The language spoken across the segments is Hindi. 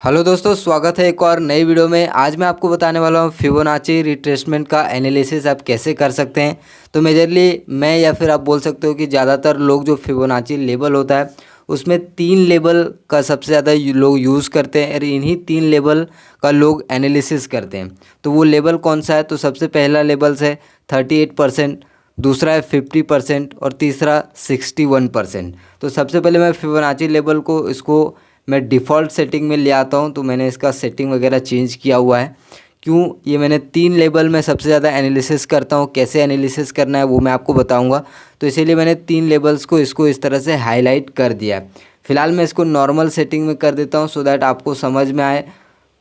हेलो दोस्तों, स्वागत है एक और नई वीडियो में। आज मैं आपको बताने वाला हूँ फिबोनाची रिट्रेसमेंट का एनालिसिस आप कैसे कर सकते हैं। तो मेजरली मैं या फिर आप बोल सकते हो कि ज़्यादातर लोग जो फिबोनाची लेवल होता है उसमें 3 लेवल का सबसे ज़्यादा लोग यूज़ करते हैं और इन्हीं 3 लेवल का लोग एनालिसिस करते हैं। तो वो लेवल कौन सा है? तो सबसे पहला लेवल्स है 38%, दूसरा है 50% और तीसरा 61%। तो सबसे पहले मैं फिबोनाची लेवल को मैं डिफ़ॉल्ट सेटिंग में ले आता हूँ। तो मैंने इसका सेटिंग वगैरह चेंज किया हुआ है। क्यों? ये मैंने 3 लेवल में सबसे ज़्यादा एनालिसिस करता हूँ। कैसे एनालिसिस करना है वो मैं आपको बताऊँगा। तो इसीलिए मैंने 3 लेवल्स को इस तरह से हाईलाइट कर दिया है। फ़िलहाल मैं इसको नॉर्मल सेटिंग में कर देता हूँ सो दैट आपको समझ में आए।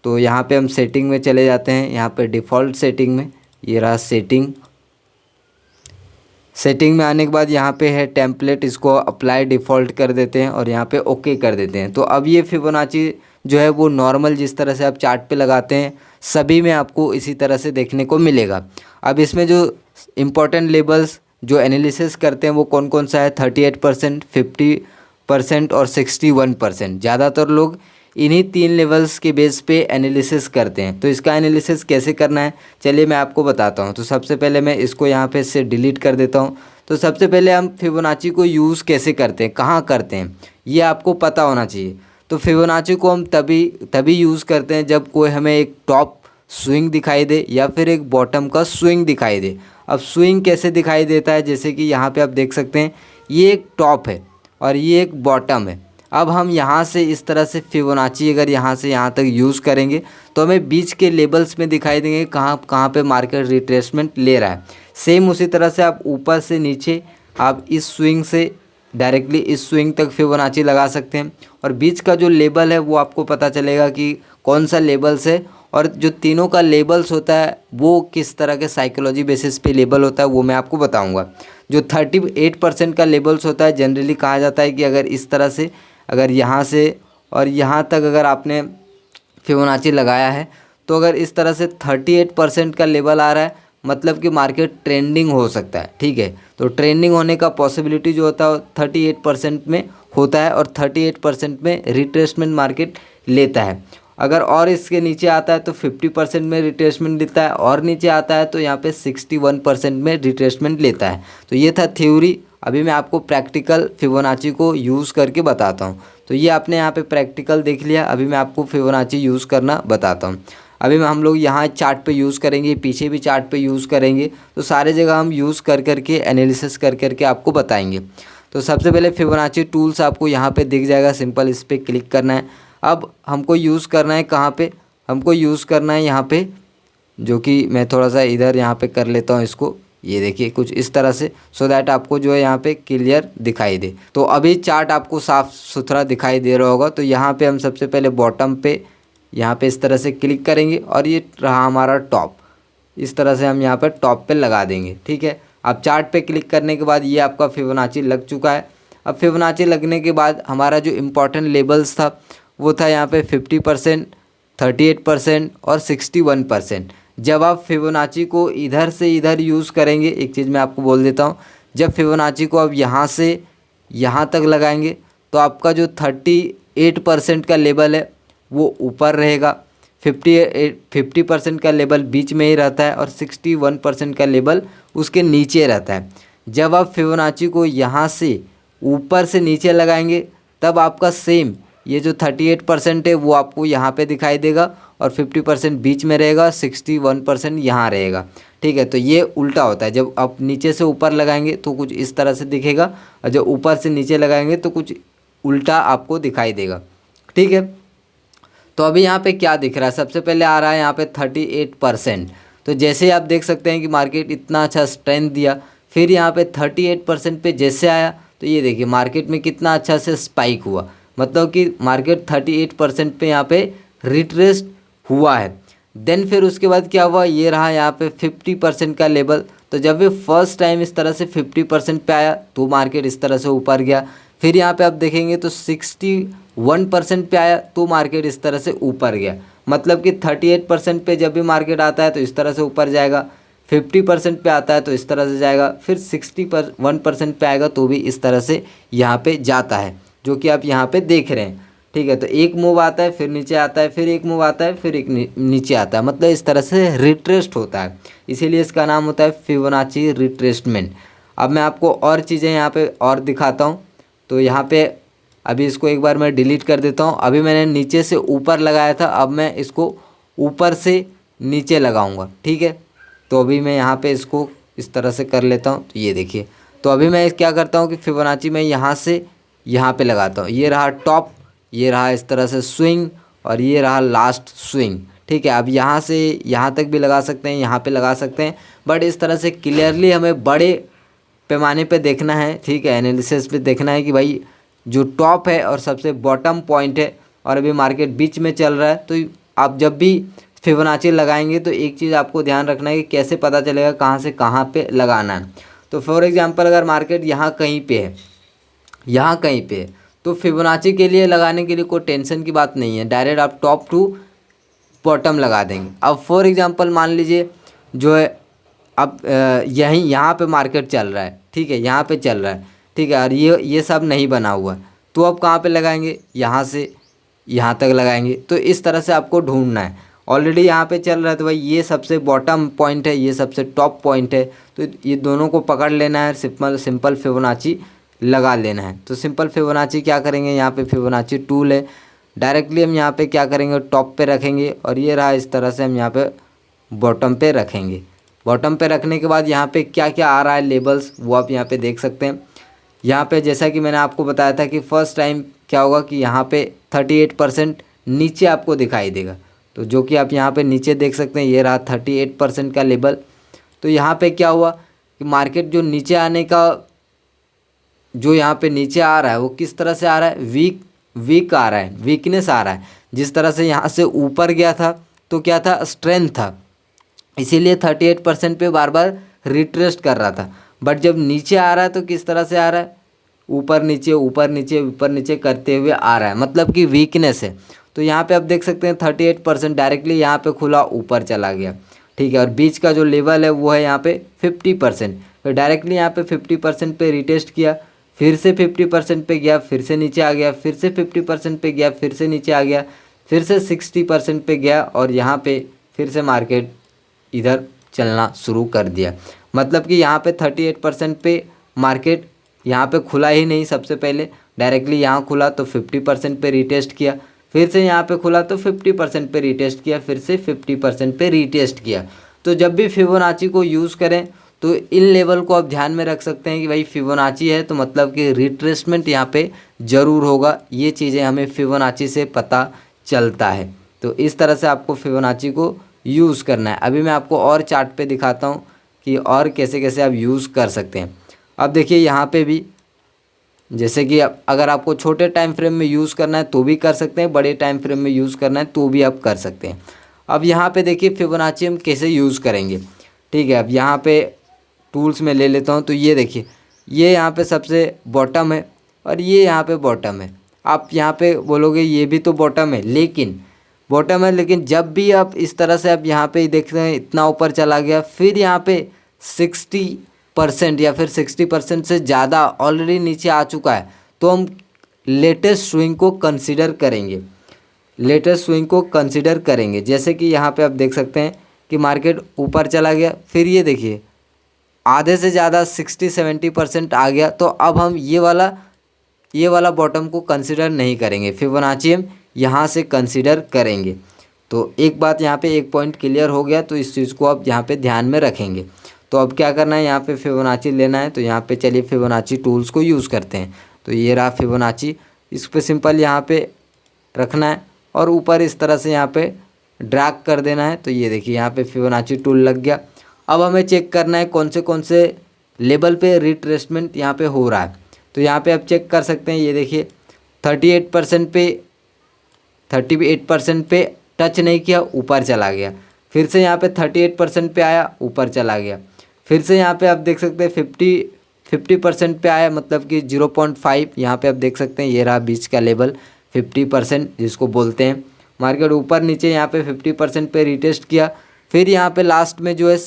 तो यहाँ पे हम सेटिंग में चले जाते हैं। यहाँ पे डिफ़ॉल्ट सेटिंग में ये रहा सेटिंग में आने के बाद यहाँ पे है टेम्पलेट, इसको अप्लाई डिफ़ॉल्ट कर देते हैं और यहाँ पे ओके कर देते हैं। तो अब ये फिबोनाची जो है वो नॉर्मल जिस तरह से आप चार्ट पे लगाते हैं सभी में आपको इसी तरह से देखने को मिलेगा। अब इसमें जो इम्पोर्टेंट लेबल्स जो एनालिसिस करते हैं वो कौन कौन सा है? 38%, 50% और 61%। ज़्यादातर लोग इन्हीं 3 लेवल्स के बेस पे एनालिसिस करते हैं। तो इसका एनालिसिस कैसे करना है चलिए मैं आपको बताता हूँ। तो सबसे पहले मैं इसको यहाँ पे से डिलीट कर देता हूँ। तो सबसे पहले हम फिबोनाची को यूज़ कैसे करते हैं, कहाँ करते हैं, ये आपको पता होना चाहिए। तो फिबोनाची को हम तभी यूज़ करते हैं जब कोई हमें एक टॉप स्विंग दिखाई दे या फिर एक बॉटम का स्विंग दिखाई दे। अब स्विंग कैसे दिखाई देता है? जैसे कि यहाँ पे आप देख सकते हैं ये एक टॉप है और ये एक बॉटम है। अब हम यहाँ से इस तरह से फिबोनाची अगर यहाँ से यहाँ तक यूज़ करेंगे तो हमें बीच के लेबल्स में दिखाई देंगे कहाँ कहाँ पे मार्केट रिट्रेसमेंट ले रहा है। सेम उसी तरह से आप ऊपर से नीचे आप इस स्विंग से डायरेक्टली इस स्विंग तक फिबोनाची लगा सकते हैं और बीच का जो लेबल है वो आपको पता चलेगा कि कौन सा लेबल्स है। और जो तीनों का लेबल्स होता है वो किस तरह के साइकोलॉजी बेसिस पे लेबल होता है वो मैं आपको बताऊंगा। जो 38% का लेबल्स होता है जनरली कहा जाता है कि अगर इस तरह से अगर यहाँ से और यहाँ तक अगर आपने फिबोनाची लगाया है तो अगर इस तरह से 38% का लेवल आ रहा है मतलब कि मार्केट ट्रेंडिंग हो सकता है। ठीक है, तो ट्रेंडिंग होने का पॉसिबिलिटी जो होता है 38% में होता है और 38% में रिट्रेसमेंट मार्केट लेता है। अगर और इसके नीचे आता है तो 50% में रिट्रेसमेंट लेता है और नीचे आता है तो यहाँ पे 61% में रिट्रेसमेंट लेता है। तो ये था थ्योरी। अभी मैं आपको प्रैक्टिकल फिबोनाची को यूज़ करके बताता हूँ। तो ये आपने यहाँ पे प्रैक्टिकल देख लिया। अभी मैं आपको फिबोनाची यूज़ करना बताता हूँ। अभी हम लोग यहाँ चार्ट पे यूज़ करेंगे, पीछे भी चार्ट पे यूज़ करेंगे। तो सारे जगह हम यूज़ कर करके एनालिसिस कर करके आपको बताएंगे। तो सबसे पहले फिबोनाची टूल्स आपको यहाँ पे दिख जाएगा, सिंपल इस पर क्लिक करना है। अब हमको यूज़ करना है कहाँ पे? हमको यूज़ करना है यहाँ पे, जो कि मैं थोड़ा सा इधर यहाँ पे कर लेता हूँ इसको। ये देखिए कुछ इस तरह से सो दैट आपको जो है यहाँ पे क्लियर दिखाई दे। तो अभी चार्ट आपको साफ़ सुथरा दिखाई दे रहा होगा। तो यहाँ पे हम सबसे पहले बॉटम पे यहाँ पे इस तरह से क्लिक करेंगे और ये रहा हमारा टॉप। इस तरह से हम यहाँ पर टॉप पे लगा देंगे। ठीक है, अब चार्ट पे क्लिक करने के बाद ये आपका फिबोनाची लग चुका है। अब फिबोनाची लगने के बाद हमारा जो इम्पोर्टेंट लेबल्स था वो था यहाँ पे 50%, 38% और 61%। जब आप फिबोनाची को इधर से इधर यूज़ करेंगे, एक चीज़ मैं आपको बोल देता हूँ, जब फिबोनाची को आप यहाँ से यहाँ तक लगाएंगे तो आपका जो 38% का लेवल है वो ऊपर रहेगा, 50% का लेवल बीच में ही रहता है और 61% का लेवल उसके नीचे रहता है। जब आप फिबोनाची को यहाँ से ऊपर से नीचे लगाएंगे तब आपका सेम ये जो 38% है वो आपको यहाँ पे दिखाई देगा और 50% बीच में रहेगा, 61% यहाँ रहेगा। ठीक है, तो ये उल्टा होता है। जब आप नीचे से ऊपर लगाएंगे तो कुछ इस तरह से दिखेगा और जब ऊपर से नीचे लगाएंगे तो कुछ उल्टा आपको दिखाई देगा। ठीक है, तो अभी यहाँ पे क्या दिख रहा है? सबसे पहले आ रहा है यहाँ पे 38%। तो जैसे आप देख सकते हैं कि मार्केट इतना अच्छा स्ट्रेंथ दिया, फिर यहाँ पे 38% पे जैसे आया तो ये देखिए मार्केट में कितना अच्छा से स्पाइक हुआ, मतलब कि मार्केट 38% पे यहाँ पे रिट्रेस हुआ है। देन फिर उसके बाद क्या हुआ? ये रहा यहाँ पे 50% का लेवल। तो जब ये फर्स्ट टाइम इस तरह से 50% पे आया तो मार्केट इस तरह से ऊपर गया। फिर यहाँ पे आप देखेंगे तो 61% पे आया तो मार्केट इस तरह से ऊपर गया। मतलब कि 38% पे जब भी मार्केट आता है तो इस तरह से ऊपर जाएगा, 50% पे आता है तो इस तरह से जाएगा, फिर 61% पे आएगा तो भी इस तरह से यहाँ पे जाता है, जो कि आप यहाँ पे देख रहे हैं। ठीक है। तो एक मूव आता है, फिर नीचे आता है, फिर एक मूव आता है, फिर एक नीचे आता है, मतलब इस तरह से रिट्रेस्ट होता है, इसीलिए इसका नाम होता है फिबोनाची रिट्रेसमेंट। अब मैं आपको और चीज़ें यहाँ पे और दिखाता हूँ। तो यहाँ पे अभी इसको एक बार मैं डिलीट कर देता हूँ। अभी मैंने नीचे से ऊपर लगाया था, अब मैं इसको ऊपर से नीचे लगाऊंगा, ठीक है। तो अभी मैं यहाँ पे इसको इस तरह से कर लेता हूँ। तो ये देखिए, तो अभी मैं क्या करता हूँ कि फिबोनाची मैं यहाँ से यहाँ पे लगाता हूँ। ये रहा टॉप, ये रहा इस तरह से स्विंग, और ये रहा लास्ट स्विंग, ठीक है। अब यहाँ से यहाँ तक भी लगा सकते हैं, यहाँ पे लगा सकते हैं, बट इस तरह से क्लियरली हमें बड़े पैमाने पे देखना है, ठीक है। एनालिसिस पे देखना है कि भाई जो टॉप है और सबसे बॉटम पॉइंट है, और अभी मार्केट बीच में चल रहा है। तो आप जब भी फिबोनाची लगाएंगे तो एक चीज़ आपको ध्यान रखना है कि कैसे पता चलेगा कहाँ से कहाँ पे लगाना है। तो फॉर एग्जांपल अगर मार्केट यहाँ कहीं पे है, यहाँ कहीं पे है, तो फिबोनाची के लिए लगाने के लिए कोई टेंशन की बात नहीं है, डायरेक्ट आप टॉप टू बॉटम लगा देंगे। अब फॉर एग्जांपल मान लीजिए जो है अब यहीं यहाँ पे मार्केट चल रहा है, ठीक है, यहाँ पे चल रहा है, ठीक है, और ये सब नहीं बना हुआ है, तो अब कहाँ पे लगाएंगे, यहाँ से यहाँ तक लगाएंगे। तो इस तरह से आपको ढूंढना है। ऑलरेडी यहाँ पे चल रहा है तो भाई ये सबसे बॉटम पॉइंट है, ये सबसे टॉप पॉइंट है, तो ये दोनों को पकड़ लेना है, सिंपल फिबोनाची लगा लेना है। तो सिंपल फिबोनाची क्या करेंगे, यहाँ पे फिबोनाची टूल है, डायरेक्टली हम यहाँ पे क्या करेंगे, टॉप पे रखेंगे, और ये रहा इस तरह से हम यहाँ पे बॉटम पे रखेंगे। बॉटम पे रखने के बाद यहाँ पे क्या क्या आ रहा है लेबल्स, वो आप यहाँ पे देख सकते हैं। यहाँ पे जैसा कि मैंने आपको बताया था कि फर्स्ट टाइम क्या होगा कि यहाँ पे 38% नीचे आपको दिखाई देगा, तो जो कि आप यहाँ पे नीचे देख सकते हैं, ये रहा 38% का लेबल। तो यहाँ पे क्या हुआ कि मार्केट जो नीचे आने का, जो यहाँ पे नीचे आ रहा है वो किस तरह से आ रहा है, वीक आ रहा है, वीकनेस आ रहा है। जिस तरह से यहाँ से ऊपर गया था तो क्या था, स्ट्रेंथ था, इसीलिए 38% पे बार बार रिट्रेस्ट कर रहा था। बट जब नीचे आ रहा है तो किस तरह से आ रहा है, ऊपर नीचे ऊपर नीचे ऊपर नीचे करते हुए आ रहा है, मतलब कि वीकनेस है। तो यहाँ पे आप देख सकते हैं 38% डायरेक्टली यहाँ पे खुला ऊपर चला गया, ठीक है। और बीच का जो लेवल है वो है यहाँ पे 50%, तो डायरेक्टली यहाँ पे 50% पे रिटेस्ट किया, फिर से 50% पे गया, फिर से नीचे आ गया, फिर से 50% पे गया, फिर से नीचे आ गया, फिर से 60% पे गया, और यहाँ पे फिर से मार्केट इधर चलना शुरू कर दिया। मतलब कि यहाँ पे 38% पे मार्केट यहाँ पे खुला ही नहीं, सबसे पहले डायरेक्टली यहाँ खुला तो 50% पे रिटेस्ट किया, फिर से यहाँ पे खुला तो 50% पे रिटेस्ट किया, फिर से 50% पे रिटेस्ट किया। तो जब भी फिबोनाची को यूज़ करें तो इन लेवल को आप ध्यान में रख सकते हैं कि भाई फिबोनाची है तो मतलब कि रिट्रेसमेंट यहाँ पे ज़रूर होगा। ये चीज़ें हमें फिबोनाची से पता चलता है। तो इस तरह से आपको फिबोनाची को यूज़ करना है। अभी मैं आपको और चार्ट पे दिखाता हूँ कि और कैसे कैसे आप यूज़ कर सकते हैं। अब देखिए यहाँ पे भी जैसे कि अगर आपको छोटे टाइम फ्रेम में यूज़ करना है तो भी कर सकते हैं, बड़े टाइम फ्रेम में यूज़ करना है तो भी आप कर सकते हैं। अब यहाँ पे देखिए फिबोनाची हम कैसे यूज़ करेंगे, ठीक है। अब यहाँ पे टूल्स में ले लेता हूँ, तो ये देखिए ये यहाँ पे सबसे बॉटम है और ये यहाँ पे बॉटम है। आप यहाँ पे बोलोगे ये भी तो बॉटम है, लेकिन जब भी आप इस तरह से आप यहाँ पे देखते हैं इतना ऊपर चला गया, फिर यहाँ पे 60% या फिर 60% से ज़्यादा ऑलरेडी नीचे आ चुका है, तो हम लेटेस्ट स्विंग को कंसीडर करेंगे। जैसे कि यहाँ पे आप देख सकते हैं कि मार्केट ऊपर चला गया, फिर ये देखिए आधे से ज़्यादा 60-70% आ गया, तो अब हम ये वाला बॉटम को कंसीडर नहीं करेंगे, फिबोनाची हम यहाँ से कंसीडर करेंगे। तो एक बात यहाँ पे एक पॉइंट क्लियर हो गया, तो इस चीज़ को आप यहाँ पे ध्यान में रखेंगे। तो अब क्या करना है, यहाँ पे फिबोनाची लेना है, तो यहाँ पे चलिए फिबोनाची टूल्स को यूज़ करते हैं। तो ये रहा फिबोनाची, इस पर सिंपल यहाँ पे रखना है और ऊपर इस तरह से यहाँ पे ड्रैग कर देना है। तो ये देखिए यहाँ पे फिबोनाची टूल लग गया। अब हमें चेक करना है कौन से लेवल पे रिट्रेसमेंट यहाँ पे हो रहा है। तो यहाँ पे आप चेक कर सकते हैं, ये देखिए 38% पे टच नहीं किया, ऊपर चला गया, फिर से यहाँ पे 38% पे आया, ऊपर चला गया, फिर से यहाँ पे आप देख सकते हैं 50% पे आया, मतलब कि 0.5 यहाँ पे आप देख सकते हैं, ये रहा बीच का लेवल 50% जिसको बोलते हैं। मार्केट ऊपर नीचे यहाँ पे 50% पे रिटेस्ट किया, फिर यहाँ पे लास्ट में जो है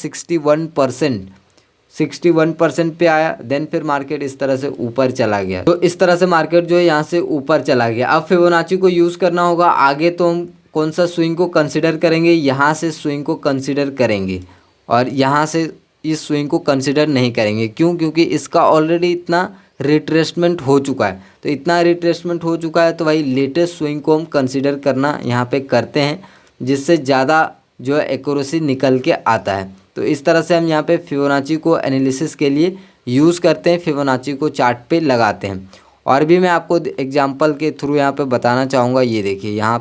61% पे आया, देन फिर मार्केट इस तरह से ऊपर चला गया। तो इस तरह से मार्केट जो है यहाँ से ऊपर चला गया। अब फिबोनाची को यूज़ करना होगा आगे, तो हम कौन सा स्विंग को कंसिडर करेंगे, यहाँ से स्विंग को कंसिडर करेंगे और यहाँ से इस स्विंग को कंसिडर नहीं करेंगे। क्यों? क्योंकि इसका ऑलरेडी इतना रिट्रेसमेंट हो चुका है। तो इतना रिट्रेसमेंट हो चुका है तो भाई लेटेस्ट स्विंग को हम कंसिडर करना यहाँ पे करते हैं, जिससे ज़्यादा जो है एक्यूरेसी निकल के आता है। तो इस तरह से हम यहाँ पे फिबोनाची को एनालिसिस के लिए यूज़ करते हैं, फिबोनाची को चार्ट पे लगाते हैं। और भी मैं आपको एग्जांपल के थ्रू यहाँ पे बताना चाहूँगा। ये देखिए यहाँ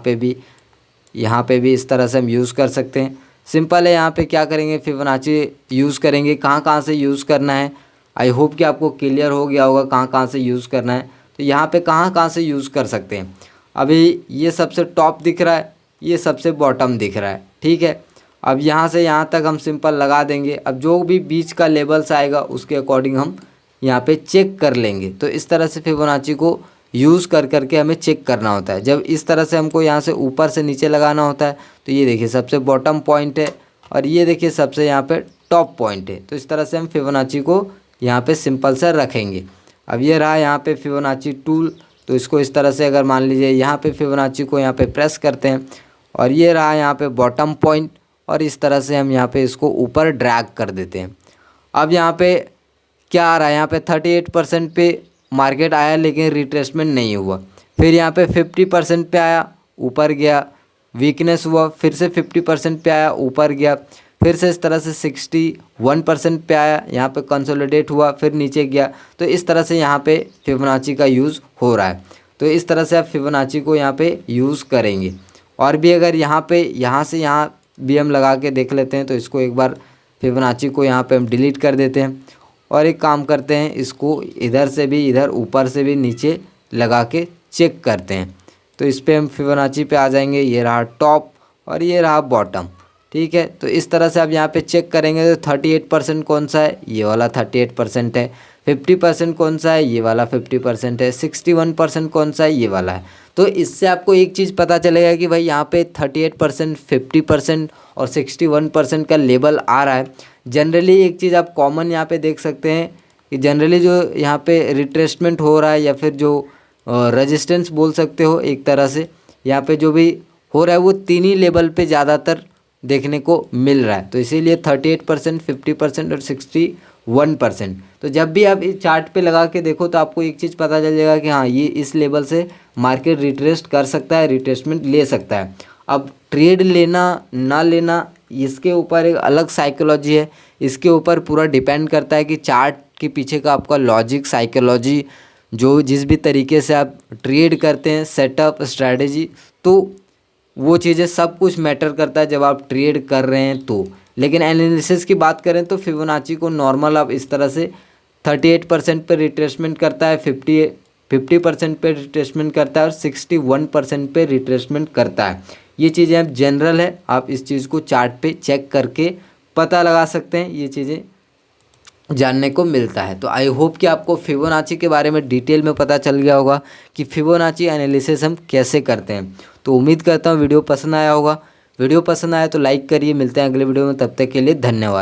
पे भी इस तरह से हम यूज़ कर सकते हैं। सिंपल है, यहाँ पे क्या करेंगे, फिबोनाची यूज़ करेंगे। कहाँ से यूज़ करना है, आई होप कि आपको क्लियर हो गया होगा कहाँ से यूज़ करना है। तो यहाँ पे कहाँ से यूज़ कर सकते हैं। अभी ये सबसे टॉप दिख रहा है, ये सबसे बॉटम दिख रहा है, ठीक है। अब यहाँ से यहाँ तक हम सिंपल लगा देंगे। अब जो भी बीच का लेवल्स आएगा उसके अकॉर्डिंग हम यहाँ पे चेक कर लेंगे। तो इस तरह से फिबोनाची को यूज़ करके हमें चेक करना होता है। जब इस तरह से हमको यहाँ से ऊपर से नीचे लगाना होता है, तो ये देखिए सबसे बॉटम पॉइंट है और ये देखिए सबसे यहाँ पे टॉप पॉइंट है। तो इस तरह से हम फिबोनाची को यहाँ पे सिंपल से रखेंगे। अब ये रहा यहाँ पे फिबोनाची टूल, तो इसको इस तरह से अगर मान लीजिए यहाँ पे फिबोनाची को यहाँ पे प्रेस करते हैं और ये रहा यहाँ पे बॉटम पॉइंट, और इस तरह से हम यहाँ पे इसको ऊपर ड्रैग कर देते हैं। अब यहाँ पे क्या आ रहा है, यहाँ पे 38% पे मार्केट आया लेकिन रिट्रेसमेंट नहीं हुआ। फिर यहाँ पे 50% पे आया, ऊपर गया, वीकनेस हुआ, फिर से 50% पे आया, ऊपर गया, फिर से इस तरह से 61% पे आया, यहाँ पे कंसोलिडेट हुआ, फिर नीचे गया। तो इस तरह से यहाँ पे फिबोनाची का यूज़ हो रहा है। तो इस तरह से आप फिबोनाची को यहाँ पे यूज़ करेंगे। और भी अगर यहाँ से यहाँ भी हम लगा के देख लेते हैं, तो इसको एक बार फिबोनाची को यहाँ पे हम डिलीट कर देते हैं और एक काम करते हैं, इसको इधर से भी, इधर ऊपर से भी नीचे लगा के चेक करते हैं। तो इस पर हम फिबोनाची पे आ जाएंगे। ये रहा टॉप और ये रहा बॉटम, ठीक है। तो इस तरह से आप यहाँ पे चेक करेंगे तो 38% कौन सा है, ये वाला 38% है। 50% कौन सा है, ये वाला 50% है। 61% कौन सा है, ये वाला है। तो इससे आपको एक चीज़ पता चलेगा कि भाई यहाँ पे 38%, 50% और 61% का लेवल आ रहा है। जनरली एक चीज़ आप कॉमन यहाँ पे देख सकते हैं कि जनरली जो यहाँ पे रिट्रेसमेंट हो रहा है या फिर जो रेजिस्टेंस बोल सकते हो एक तरह से, यहाँ पे जो भी हो रहा है वो तीन ही लेवल पे ज़्यादातर देखने को मिल रहा है। तो इसीलिए 38%, 50% और 61%। तो जब भी आप इस चार्ट पे लगा के देखो तो आपको एक चीज़ पता चल जाएगा कि हाँ ये इस लेवल से मार्केट रिट्रेस्ट कर सकता है, रिट्रेसमेंट ले सकता है। अब ट्रेड लेना ना लेना इसके ऊपर एक अलग साइकोलॉजी है, इसके ऊपर पूरा डिपेंड करता है कि चार्ट के पीछे का आपका लॉजिक, साइकोलॉजी, जो जिस भी तरीके से आप ट्रेड करते हैं, सेटअप, स्ट्रैटेजी, तो वो चीज़ें सब कुछ मैटर करता है जब आप ट्रेड कर रहे हैं तो। लेकिन एनालिसिस की बात करें तो फिबोनाची को नॉर्मल आप इस तरह से 38% पे रिट्रेसमेंट करता है, 50% पे रिट्रेसमेंट करता है और 61% पे रिट्रेसमेंट करता है। ये चीज़ें अब जनरल है, आप इस चीज़ को चार्ट पे चेक करके पता लगा सकते हैं, ये चीज़ें जानने को मिलता है। तो आई होप कि आपको फिबोनाची के बारे में डिटेल में पता चल गया होगा कि फिबोनाची एनालिसिस हम कैसे करते हैं। तो उम्मीद करता हूँ वीडियो पसंद आया होगा। वीडियो पसंद आया तो लाइक करिए। मिलते हैं अगले वीडियो में, तब तक के लिए धन्यवाद।